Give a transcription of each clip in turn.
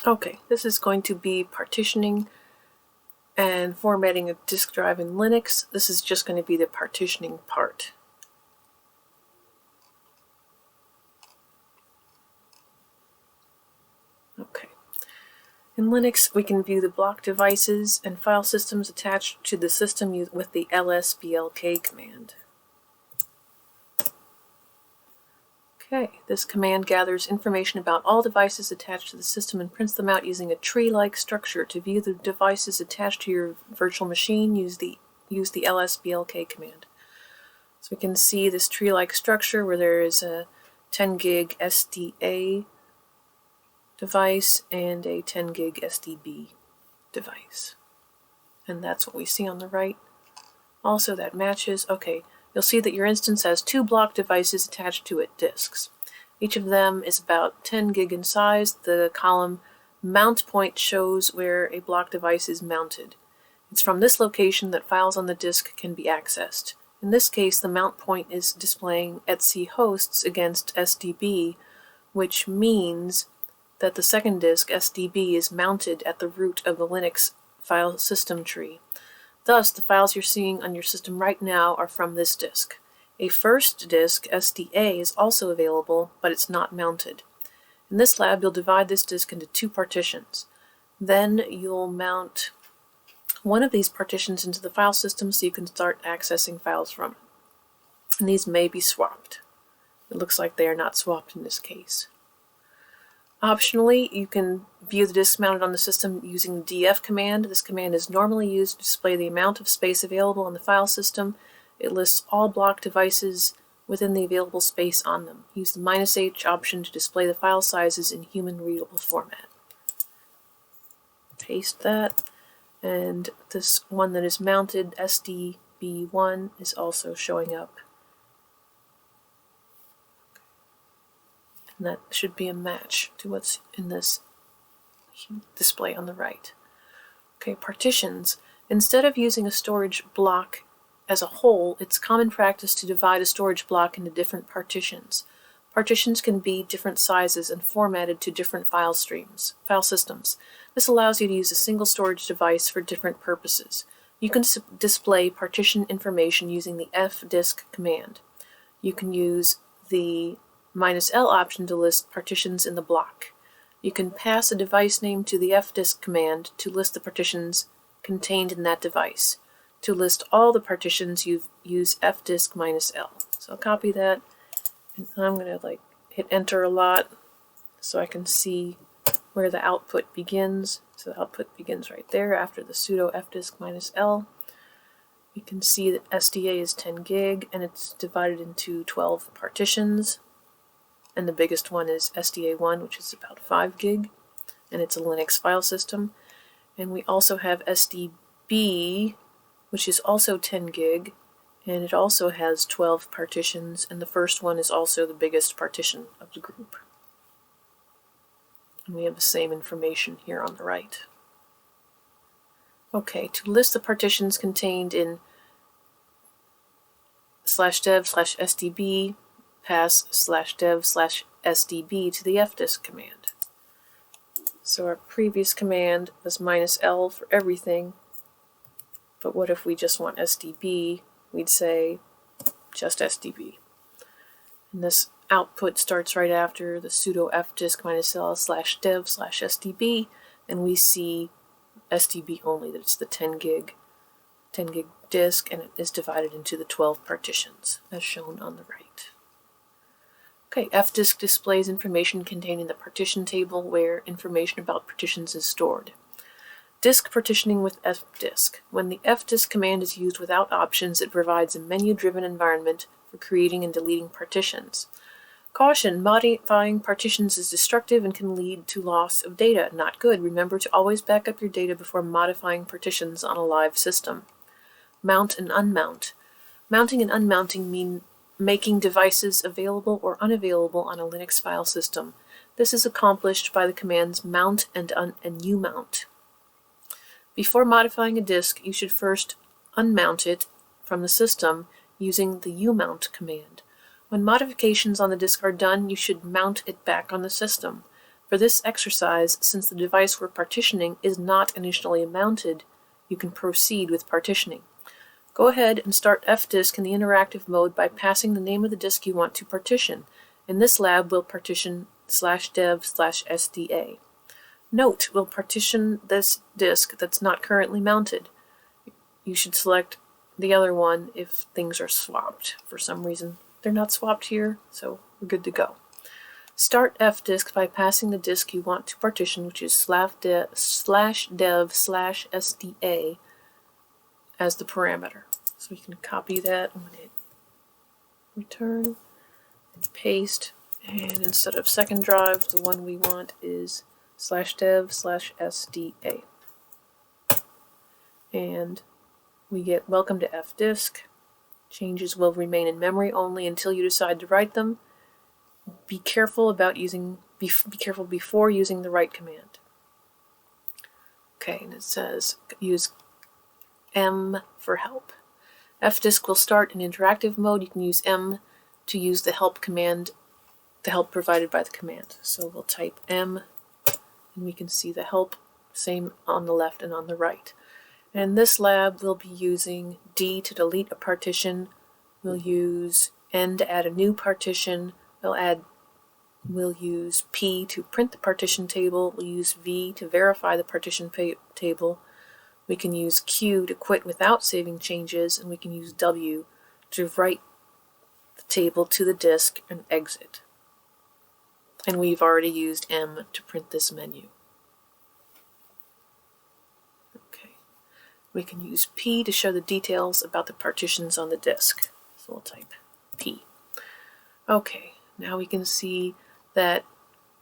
Okay, this is going to be partitioning and formatting a disk drive in Linux. This is just going to be the partitioning part. Okay. In Linux, we can view the block devices and file systems attached to the system with the lsblk command. Okay, this command gathers information about all devices attached to the system and prints them out using a tree-like structure. To view the devices attached to your virtual machine, use the lsblk command. So we can see this tree-like structure where there is a 10 gig SDA device and a 10 gig SDB device. And that's what we see on the right. Also, that matches. Okay, you'll see that your instance has 2 block devices attached to it, disks. Each of them is about 10 gig in size. The column mount point shows where a block device is mounted. It's from this location that files on the disk can be accessed. In this case, the mount point is displaying etc hosts against SDB, which means that the second disk, SDB, is mounted at the root of the Linux file system tree. Thus, the files you're seeing on your system right now are from this disk. A first disk, SDA, is also available, but it's not mounted. In this lab, you'll divide this disk into 2 partitions. Then you'll mount one of these partitions into the file system so you can start accessing files from it. And these may be swapped. It looks like they are not swapped in this case. Optionally, you can view the disk mounted on the system using the df command. This command is normally used to display the amount of space available on the file system. It lists all block devices within the available space on them. Use the -H option to display the file sizes in human-readable format. Paste that, and this one that is mounted, SDB1, is also showing up. And that should be a match to what's in this display on the right. Okay, partitions. Instead of using a storage block as a whole, it's common practice to divide a storage block into different partitions. Partitions can be different sizes and formatted to different file systems. This allows you to use a single storage device for different purposes. You can display partition information using the fdisk command. You can use the -L option to list partitions in the block. You can pass a device name to the fdisk command to list the partitions contained in that device. To list all the partitions, you use fdisk -L. So I'll copy that, and I'm going to hit enter a lot so I can see where the output begins. So the output begins right there after the sudo fdisk -L. You can see that SDA is 10 gig and it's divided into 12 partitions. And the biggest one is SDA1, which is about 5 gig, and it's a Linux file system. And we also have SDB, which is also 10 gig, and it also has 12 partitions, and the first one is also the biggest partition of the group. And we have the same information here on the right. Okay, to list the partitions contained in /dev/SDB, pass /dev/SDB to the fdisk command. So our previous command was -L for everything, but what if we just want SDB? We'd say just SDB. And this output starts right after the sudo fdisk -L /dev/SDB, and we see SDB only, that it's the 10 gig disk, and it is divided into the 12 partitions, as shown on the right. Okay, fdisk displays information contained in the partition table where information about partitions is stored. Disk partitioning with fdisk. When the fdisk command is used without options, it provides a menu-driven environment for creating and deleting partitions. Caution, modifying partitions is destructive and can lead to loss of data. Not good. Remember to always back up your data before modifying partitions on a live system. Mount and unmount. Mounting and unmounting mean making devices available or unavailable on a Linux file system. This is accomplished by the commands mount and umount. Before modifying a disk, you should first unmount it from the system using the umount command. When modifications on the disk are done, you should mount it back on the system. For this exercise, since the device we're partitioning is not initially mounted, you can proceed with partitioning. Go ahead and start fdisk in the interactive mode by passing the name of the disk you want to partition. In this lab, we'll partition /dev/sda. Note, we'll partition this disk that's not currently mounted. You should select the other one if things are swapped. For some reason, they're not swapped here, so we're good to go. Start fdisk by passing the disk you want to partition, which is /dev/sda as the parameter. So we can copy that and hit return, and paste, and instead of second drive, the one we want is /dev/sda. And we get welcome to fdisk. Changes will remain in memory only until you decide to write them. Be careful about be careful before using the write command. Okay, and it says use M for help. Fdisk will start in interactive mode. You can use M to use the help command, the help provided by the command. So we'll type M, and we can see the help, same on the left and on the right. And in this lab, we'll be using D to delete a partition. We'll use N to add a new partition. We'll use P to print the partition table. We'll use V to verify the partition table. We can use Q to quit without saving changes, and we can use W to write the table to the disk and exit. And we've already used M to print this menu. Okay. We can use P to show the details about the partitions on the disk. So we'll type P. Okay, now we can see that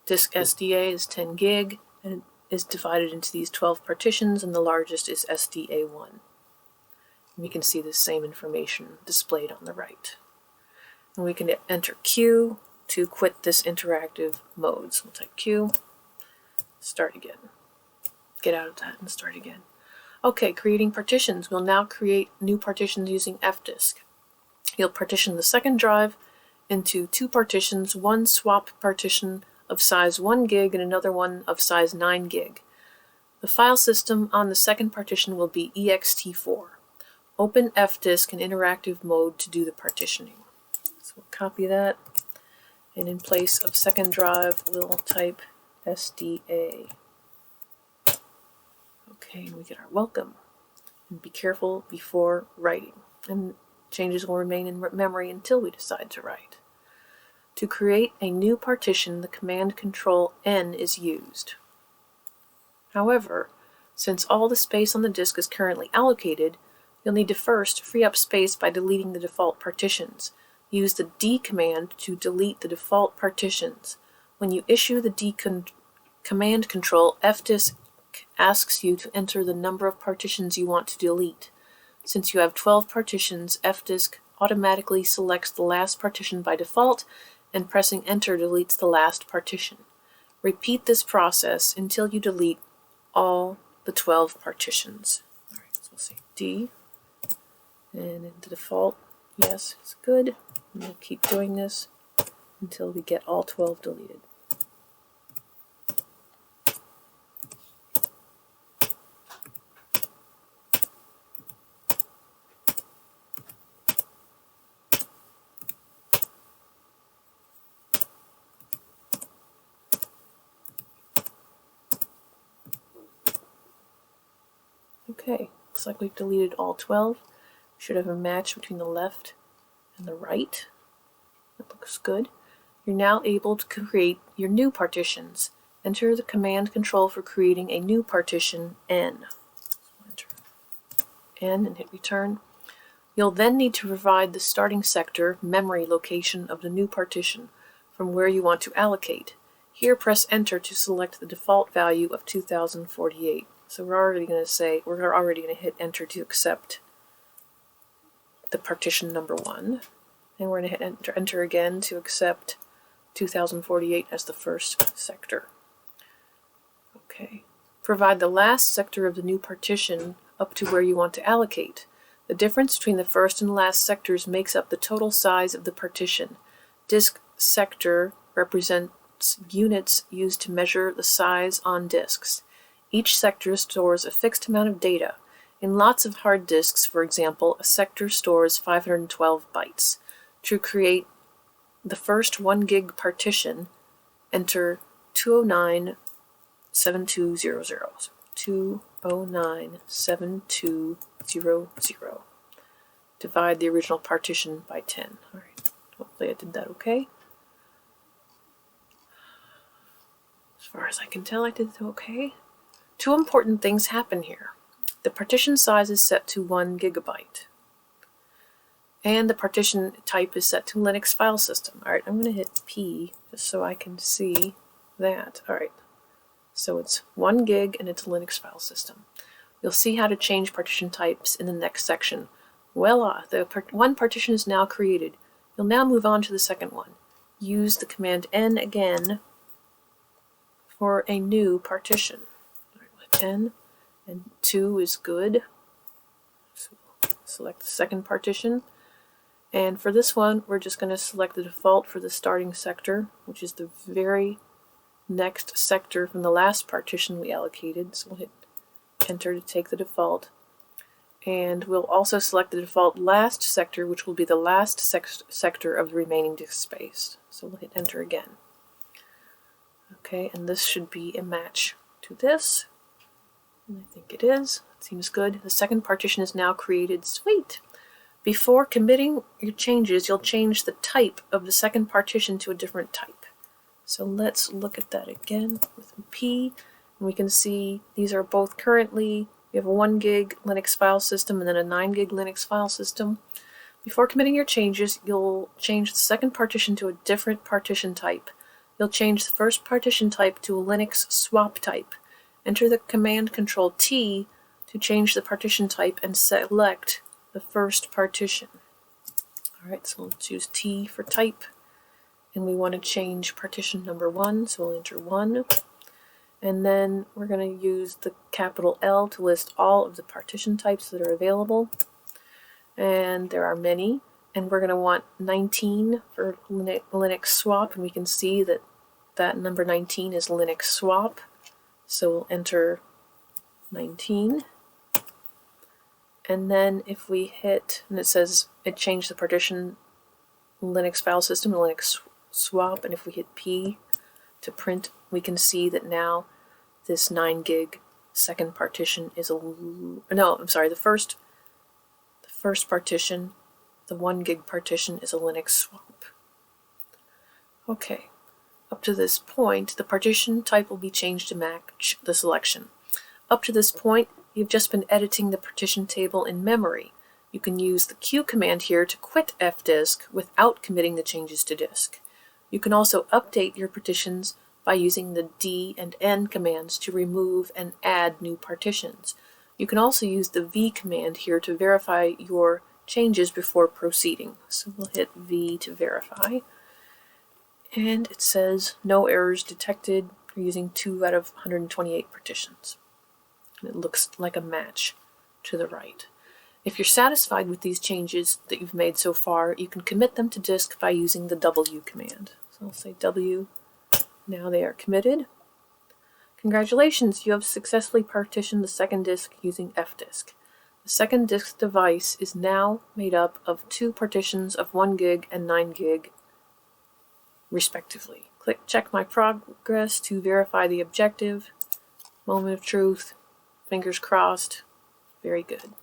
disk SDA is 10 gig and is divided into these 12 partitions, and the largest is SDA1. And we can see the same information displayed on the right. And we can enter Q to quit this interactive mode. So we'll type Q, start again. Get out of that and start again. Okay, creating partitions. We'll now create new partitions using fdisk. You'll partition the second drive into two partitions, one swap partition of size 1 gig and another one of size 9 gig. The file system on the second partition will be ext4. Open fdisk in interactive mode to do the partitioning. So we'll copy that, and in place of second drive, we'll type SDA. Okay, and we get our welcome. And be careful before writing, and changes will remain in memory until we decide to write. To create a new partition, the command Control N is used. However, since all the space on the disk is currently allocated, you'll need to first free up space by deleting the default partitions. Use the D command to delete the default partitions. When you issue the D command control, fdisk asks you to enter the number of partitions you want to delete. Since you have 12 partitions, fdisk automatically selects the last partition by default, and pressing enter deletes the last partition. Repeat this process until you delete all the 12 partitions. Alright, so we'll say D, and in the default, yes, it's good. And we'll keep doing this until we get all 12 deleted. Okay, looks like we've deleted all 12. We should have a match between the left and the right. That looks good. You're now able to create your new partitions. Enter the command control for creating a new partition, N. So enter N and hit return. You'll then need to provide the starting sector memory location of the new partition from where you want to allocate. Here, press enter to select the default value of 2048. So we're already going to hit enter to accept the partition number 1. And we're going to hit enter again to accept 2048 as the first sector. Okay. Provide the last sector of the new partition up to where you want to allocate. The difference between the first and last sectors makes up the total size of the partition. Disk sector represents units used to measure the size on disks. Each sector stores a fixed amount of data. In lots of hard disks, for example, a sector stores 512 bytes. To create the first 1 gig partition, enter 2097200. 2097200. Divide the original partition by 10. All right. Hopefully I did that okay. As far as I can tell, I did it okay. Two important things happen here. The partition size is set to 1 gigabyte. And the partition type is set to Linux file system. All right, I'm going to hit P just so I can see that. All right, so it's 1 gig and it's a Linux file system. You'll see how to change partition types in the next section. Voila, the one partition is now created. You'll now move on to the second one. Use the command N again for a new partition. All right, N and 2 is good. So select the second partition. And for this one, we're just going to select the default for the starting sector, which is the very next sector from the last partition we allocated. So we'll hit Enter to take the default. And we'll also select the default last sector, which will be the last sector of the remaining disk space. So we'll hit Enter again. Okay, and this should be a match to this. And I think it is. It seems good. The second partition is now created. Sweet! Before committing your changes, you'll change the type of the second partition to a different type. So let's look at that again with P. And we can see these are both currently, we have a 1 gig Linux file system and then a 9 gig Linux file system. Before committing your changes, you'll change the second partition to a different partition type. You'll change the first partition type to a Linux swap type. Enter the command Control T to change the partition type and select the first partition. Alright, so we'll choose T for type. And we want to change partition number 1, so we'll enter 1. And then we're going to use the capital L to list all of the partition types that are available. And there are many. And we're going to want 19 for Linux swap, and we can see that that number 19 is Linux swap. So we'll enter 19. And then if we hit, and it says it changed the partition Linux file system to Linux swap, and if we hit P to print, we can see that now this 9 gig second partition is the first partition, the 1 gig partition, is a Linux swap. Okay, up to this point, the partition type will be changed to match the selection. Up to this point, you've just been editing the partition table in memory. You can use the Q command here to quit fdisk without committing the changes to disk. You can also update your partitions by using the D and N commands to remove and add new partitions. You can also use the V command here to verify your changes before proceeding. So we'll hit V to verify. And it says no errors detected. We're using 2 out of 128 partitions. And it looks like a match to the right. If you're satisfied with these changes that you've made so far, you can commit them to disk by using the W command. So I'll say W. Now they are committed. Congratulations, you have successfully partitioned the second disk using fdisk. The second disk device is now made up of 2 partitions of 1 gig and 9 gig, respectively. Click Check My Progress to verify the objective. Moment of truth. Fingers crossed. Very good.